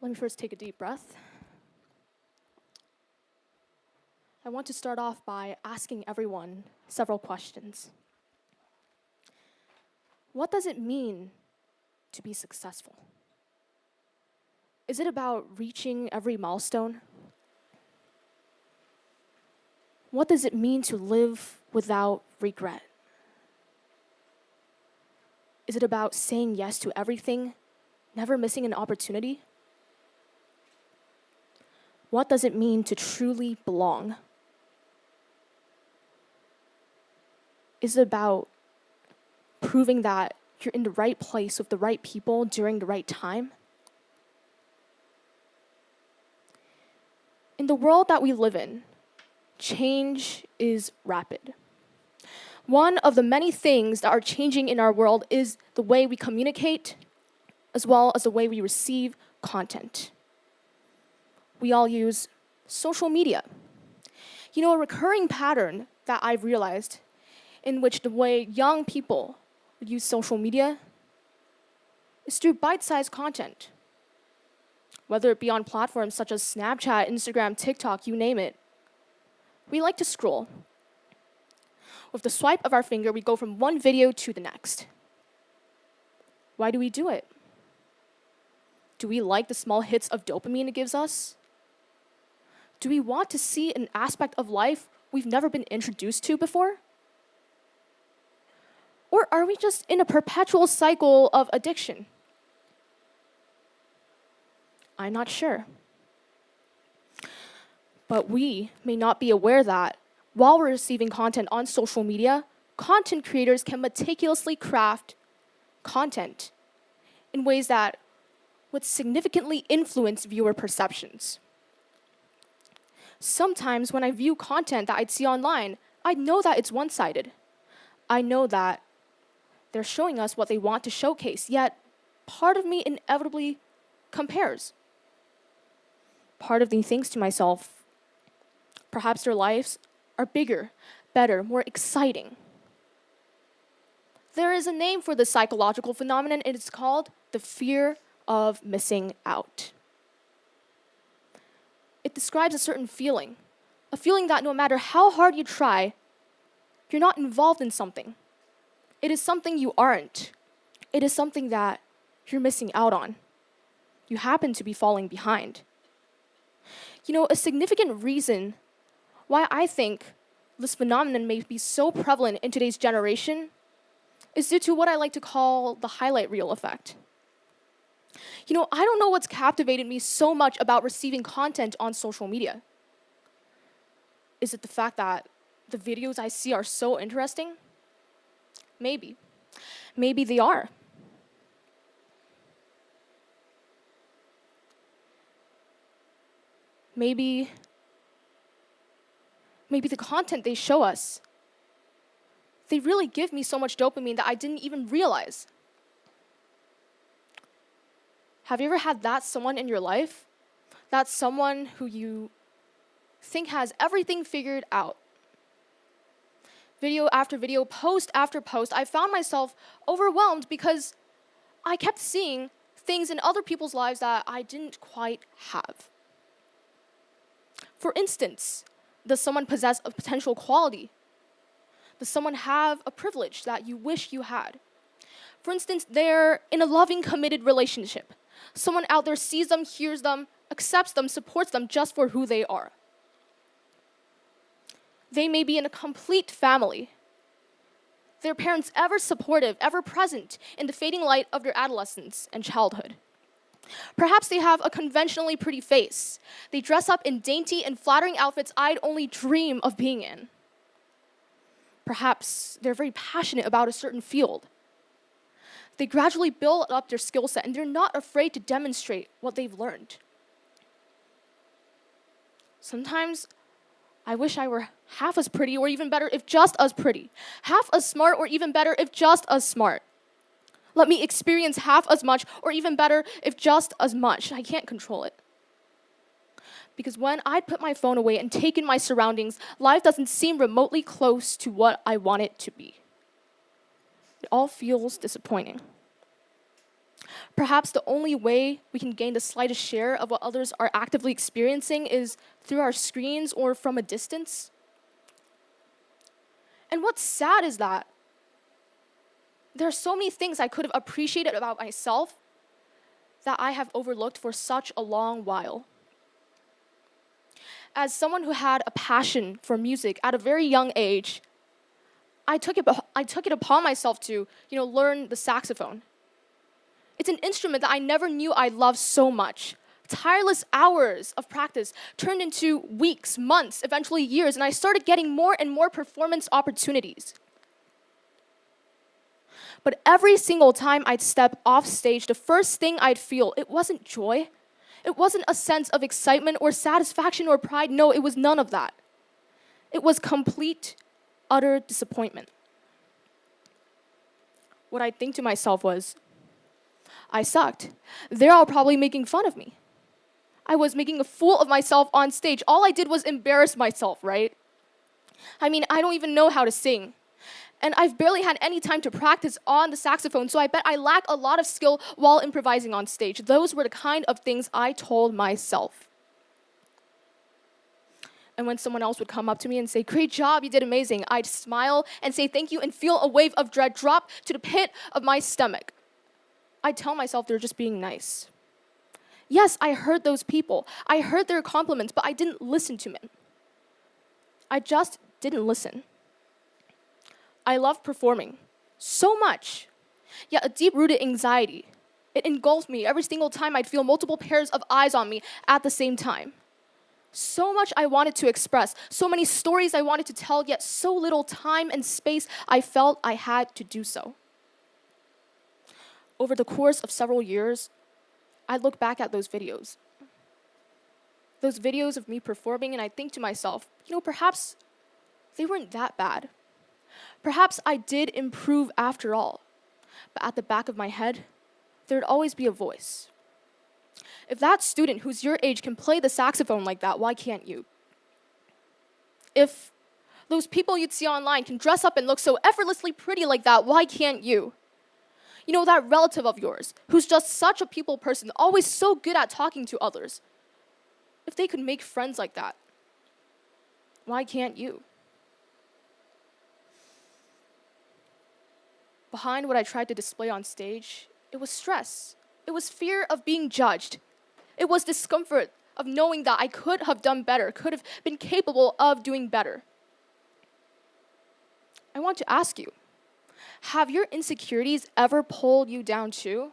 Let me first take a deep breath. I want to start off by asking everyone several questions. What does it mean to be successful? Is it about reaching every milestone? What does it mean to live without regret? Is it about saying yes to everything, never missing an opportunity? What does it mean to truly belong? Is it about proving that you're in the right place with the right people during the right time? In the world that we live in, change is rapid. One of the many things that are changing in our world is the way we communicate, as well as the way we receive content. We all use social media. You know, a recurring pattern that I've realized in which the way young people use social media is through bite-sized content. Whether it be on platforms such as Snapchat, Instagram, TikTok, you name it. We like to scroll. With the swipe of our finger, we go from one video to the next. Why do we do it? Do we like the small hits of dopamine it gives us? Do we want to see an aspect of life we've never been introduced to before? Or are we just in a perpetual cycle of addiction? I'm not sure. But we may not be aware that while we're receiving content on social media, content creators can meticulously craft content in ways that would significantly influence viewer perceptions. Sometimes when I view content that I'd see online, I know that it's one-sided. I know that they're showing us what they want to showcase, yet part of me inevitably compares. Part of me thinks to myself, perhaps their lives are bigger, better, more exciting. There is a name for this psychological phenomenon, and it's called the fear of missing out. It describes a certain feeling, a feeling that no matter how hard you try, you're not involved in something. It is something you aren't. It is something that you're missing out on. You happen to be falling behind. You know, a significant reason why I think this phenomenon may be so prevalent in today's generation is due to what I like to call the highlight reel effect. You know, I don't know what's captivated me so much about receiving content on social media. Is it the fact that the videos I see are so interesting? Maybe. Maybe they are. Maybe the content they show us, they really give me so much dopamine that I didn't even realize. Have you ever had that someone in your life? That someone who you think has everything figured out? Video after video, post after post, I found myself overwhelmed because I kept seeing things in other people's lives that I didn't quite have. For instance, does someone possess a potential quality? Does someone have a privilege that you wish you had? For instance, they're in a loving, committed relationship. Someone out there sees them, hears them, accepts them, supports them just for who they are. They may be in a complete family. Their parents ever supportive, ever present in the fading light of their adolescence and childhood. Perhaps they have a conventionally pretty face. They dress up in dainty and flattering outfits I'd only dream of being in. Perhaps they're very passionate about a certain field. They gradually build up their skill set and they're not afraid to demonstrate what they've learned. Sometimes I wish I were half as pretty or even better if just as pretty. Half as smart or even better if just as smart. Let me experience half as much or even better if just as much. I can't control it. Because when I'd put my phone away and take in my surroundings, life doesn't seem remotely close to what I want it to be. It all feels disappointing. Perhaps the only way we can gain the slightest share of what others are actively experiencing is through our screens or from a distance. And what's sad is that there are so many things I could have appreciated about myself that I have overlooked for such a long while. As someone who had a passion for music at a very young age, I took it upon myself to, learn the saxophone. It's an instrument that I never knew I loved so much. Tireless hours of practice turned into weeks, months, eventually years, and I started getting more and more performance opportunities. But every single time I'd step off stage, the first thing I'd feel, it wasn't joy. It wasn't a sense of excitement or satisfaction or pride. No, it was none of that. It was complete, utter disappointment. What I'd think to myself was, I sucked. They're all probably making fun of me. I was making a fool of myself on stage. All I did was embarrass myself, right? I mean, I don't even know how to sing. And I've barely had any time to practice on the saxophone, so I bet I lack a lot of skill while improvising on stage. Those were the kind of things I told myself. And when someone else would come up to me and say, "Great job, you did amazing," I'd smile and say thank you and feel a wave of dread drop to the pit of my stomach. I'd tell myself they're just being nice. Yes, I heard those people. I heard their compliments, but I didn't listen to them. I just didn't listen. I loved performing so much, yet a deep-rooted anxiety. It engulfed me every single time I'd feel multiple pairs of eyes on me at the same time. So much I wanted to express, so many stories I wanted to tell, yet so little time and space I felt I had to do so. Over the course of several years, I look back at those videos of me performing, and I think to myself, perhaps they weren't that bad. Perhaps I did improve after all. But at the back of my head, there'd always be a voice. If that student who's your age can play the saxophone like that, why can't you? If those people you'd see online can dress up and look so effortlessly pretty like that, why can't you? That relative of yours who's just such a people person, always so good at talking to others. If they could make friends like that, why can't you? Behind what I tried to display on stage, it was stress. It was fear of being judged. It was discomfort of knowing that I could have done better, could have been capable of doing better. I want to ask you, have your insecurities ever pulled you down too?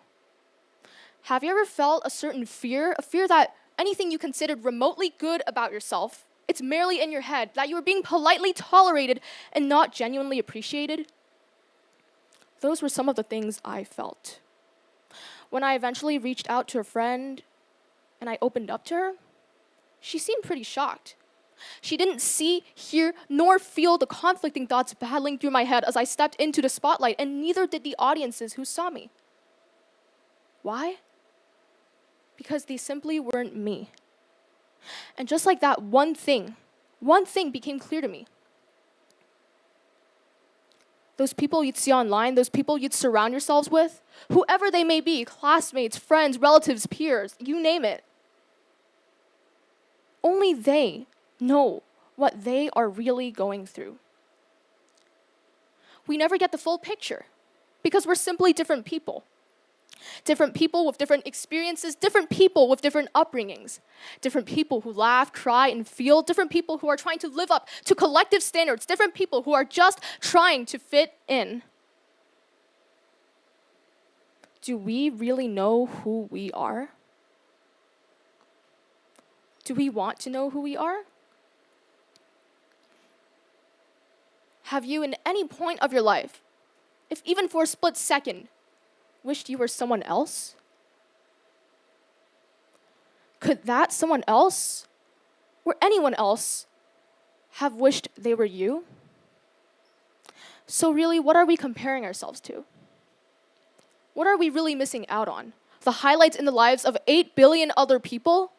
Have you ever felt a certain fear, a fear that anything you considered remotely good about yourself, it's merely in your head, that you were being politely tolerated and not genuinely appreciated? Those were some of the things I felt. When I eventually reached out to a friend and I opened up to her, she seemed pretty shocked. She didn't see, hear, nor feel the conflicting thoughts battling through my head as I stepped into the spotlight, and neither did the audiences who saw me. Why? Because they simply weren't me. And just like that, one thing became clear to me. Those people you'd see online, those people you'd surround yourselves with, whoever they may be, classmates, friends, relatives, peers, you name it. Only they know what they are really going through. We never get the full picture because we're simply different people. Different people with different experiences, different people with different upbringings, different people who laugh, cry, and feel, different people who are trying to live up to collective standards, different people who are just trying to fit in. Do we really know who we are? Do we want to know who we are? Have you, in any point of your life, if even for a split second, wished you were someone else? Could that someone else, or anyone else, have wished they were you? So really, what are we comparing ourselves to? What are we really missing out on? The highlights in the lives of 8 billion other people?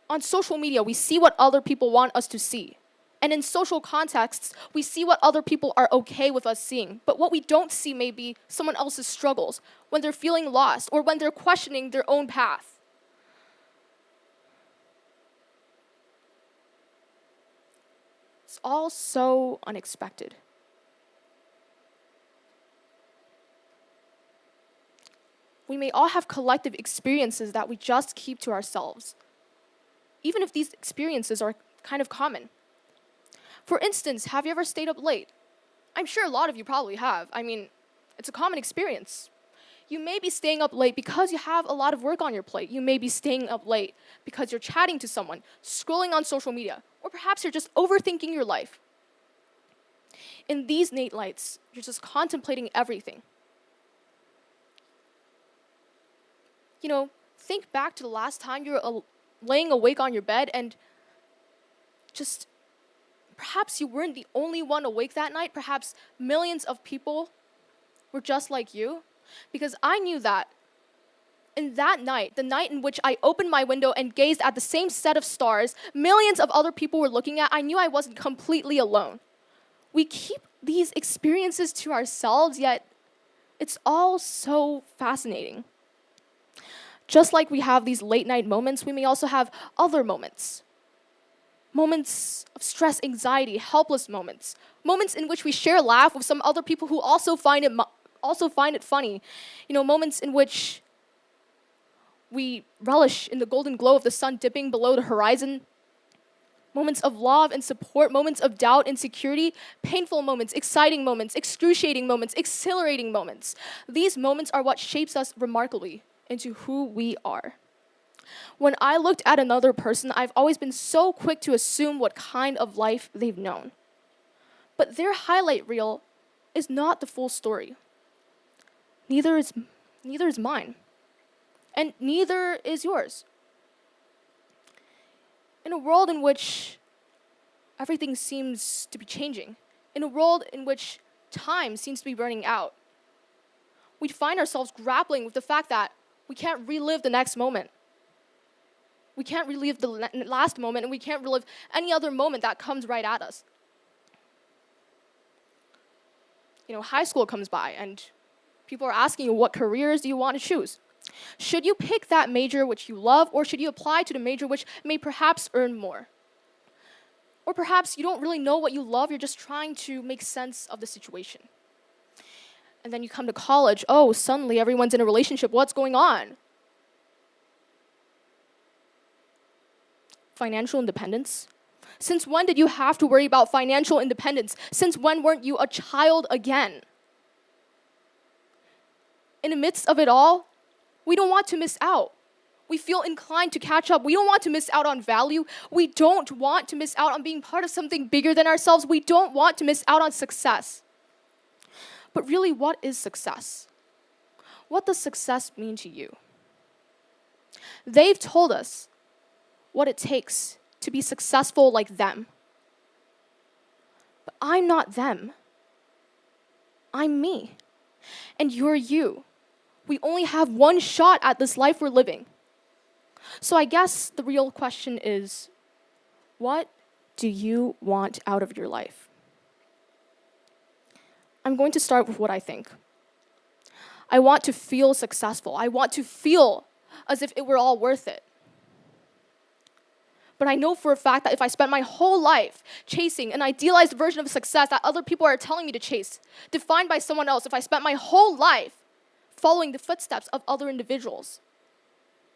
On social media, we see what other people want us to see. And in social contexts, we see what other people are okay with us seeing. But what we don't see may be someone else's struggles, when they're feeling lost or when they're questioning their own path. It's all so unexpected. We may all have collective experiences that we just keep to ourselves, even if these experiences are kind of common. For instance, have you ever stayed up late? I'm sure a lot of you probably have. I mean, it's a common experience. You may be staying up late because you have a lot of work on your plate. You may be staying up late because you're chatting to someone, scrolling on social media, or perhaps you're just overthinking your life. In these late nights, you're just contemplating everything. Think back to the last time you were laying awake on your bed and just perhaps you weren't the only one awake that night. Perhaps millions of people were just like you. Because I knew that in that night, the night in which I opened my window and gazed at the same set of stars millions of other people were looking at, I knew I wasn't completely alone. We keep these experiences to ourselves, yet it's all so fascinating. Just like we have these late night moments, we may also have other moments. Moments of stress, anxiety, helpless moments. Moments in which we share a laugh with some other people who also find it funny. Moments in which we relish in the golden glow of the sun dipping below the horizon. Moments of love and support, moments of doubt, insecurity, painful moments, exciting moments, excruciating moments, exhilarating moments. These moments are what shapes us remarkably into who we are. When I looked at another person, I've always been so quick to assume what kind of life they've known. But their highlight reel is not the full story. Neither is mine. And neither is yours. In a world in which everything seems to be changing, in a world in which time seems to be running out, we find ourselves grappling with the fact that we can't relive the next moment. We can't relive the last moment, and we can't relive any other moment that comes right at us. High school comes by, and people are asking you, what careers do you want to choose? Should you pick that major which you love, or should you apply to the major which may perhaps earn more? Or perhaps you don't really know what you love, you're just trying to make sense of the situation. And then you come to college, suddenly everyone's in a relationship, what's going on? Financial independence? Since when did you have to worry about financial independence? Since when weren't you a child again? In the midst of it all, we don't want to miss out. We feel inclined to catch up. We don't want to miss out on value. We don't want to miss out on being part of something bigger than ourselves. We don't want to miss out on success. But really, what is success? What does success mean to you? They've told us what it takes to be successful like them. But I'm not them. I'm me. And you're you. We only have one shot at this life we're living. So I guess the real question is, what do you want out of your life? I'm going to start with what I think. I want to feel successful. I want to feel as if it were all worth it. But I know for a fact that if I spent my whole life chasing an idealized version of success that other people are telling me to chase, defined by someone else, if I spent my whole life following the footsteps of other individuals,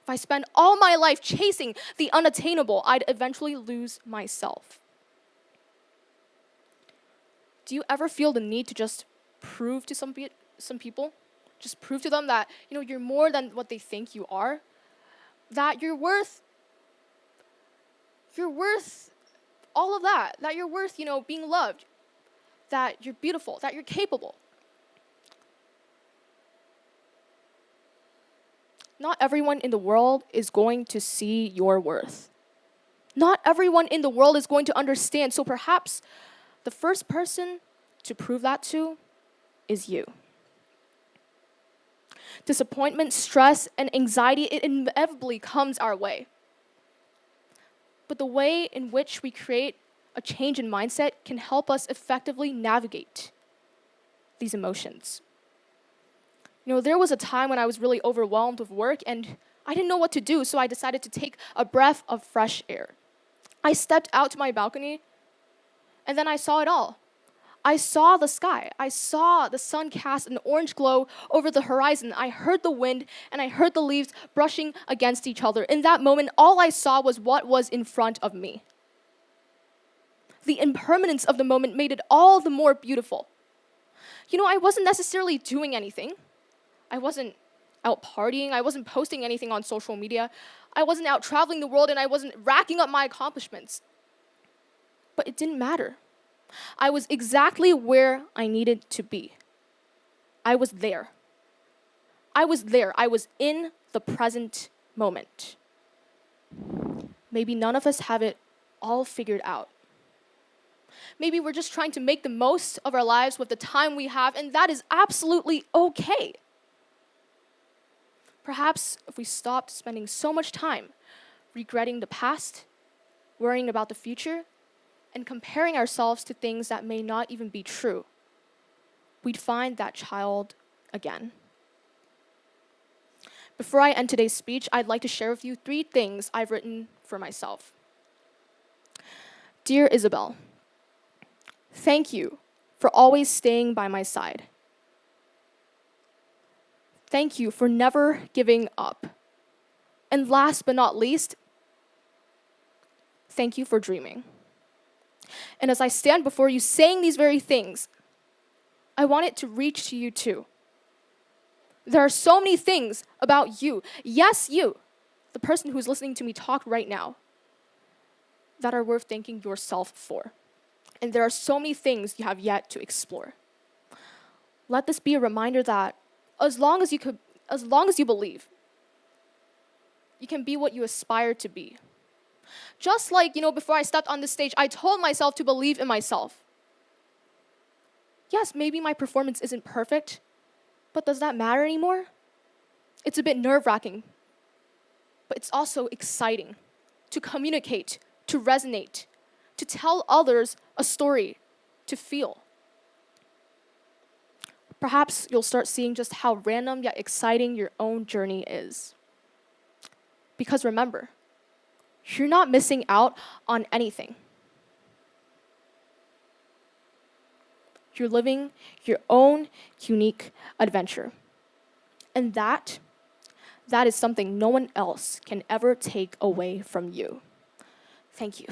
if I spend all my life chasing the unattainable, I'd eventually lose myself. Do you ever feel the need to just prove to some people, just prove to them that, you're more than what they think you are, that you're worth all of that you're worth, being loved, that you're beautiful, that you're capable? Not everyone in the world is going to see your worth. Not everyone in the world is going to understand. So perhaps the first person to prove that to is you. Disappointment, stress, and anxiety, it inevitably comes our way. But the way in which we create a change in mindset can help us effectively navigate these emotions. There was a time when I was really overwhelmed with work and I didn't know what to do, so I decided to take a breath of fresh air. I stepped out to my balcony and then I saw it all. I saw the sky. I saw the sun cast an orange glow over the horizon. I heard the wind and I heard the leaves brushing against each other. In that moment, all I saw was what was in front of me. The impermanence of the moment made it all the more beautiful. I wasn't necessarily doing anything. I wasn't out partying. I wasn't posting anything on social media. I wasn't out traveling the world and I wasn't racking up my accomplishments. But it didn't matter. I was exactly where I needed to be. I was there. I was there. I was in the present moment. Maybe none of us have it all figured out. Maybe we're just trying to make the most of our lives with the time we have, and that is absolutely okay. Perhaps if we stopped spending so much time regretting the past, worrying about the future, and comparing ourselves to things that may not even be true, we'd find that child again. Before I end today's speech, I'd like to share with you 3 things I've written for myself. Dear Isabelle, thank you for always staying by my side. Thank you for never giving up. And last but not least, thank you for dreaming. And as I stand before you saying these very things, I want it to reach to you too. There are so many things about you, yes, you, the person who's listening to me talk right now, that are worth thanking yourself for. And there are so many things you have yet to explore. Let this be a reminder that as long as you believe, you can be what you aspire to be. Just like, before I stepped on the stage, I told myself to believe in myself. Yes, maybe my performance isn't perfect, but does that matter anymore? It's a bit nerve-wracking, but it's also exciting to communicate, to resonate, to tell others a story, to feel. Perhaps you'll start seeing just how random yet exciting your own journey is. Because remember, you're not missing out on anything. You're living your own unique adventure. And that is something no one else can ever take away from you. Thank you.